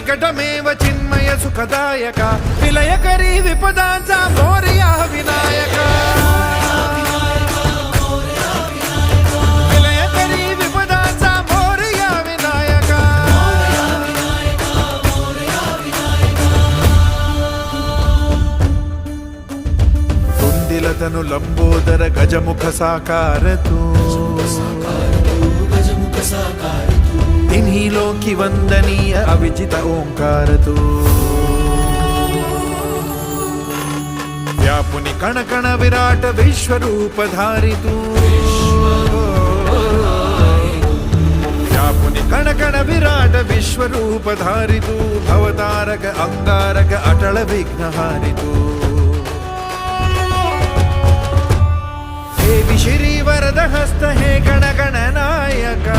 विकटमेव चिन्मय सुखदायक विलयकरी विपदांचा मोरया विनायक विलयकरी विपदांचा मोरया विनायक कुंदिलतनु लंबोदर गजमुख साकार तू तिन्ही लोकी वंदनीय अविजित ओंकार तू व्यापुनि कण कण विराट विश्वरूप धारी तू व्यापुनि कण कण विराट विश्वरूप धारी तू भवतारक अंगारक अटल विघ्नहारी तू हे श्री वरद हस्त हे गण गण नायका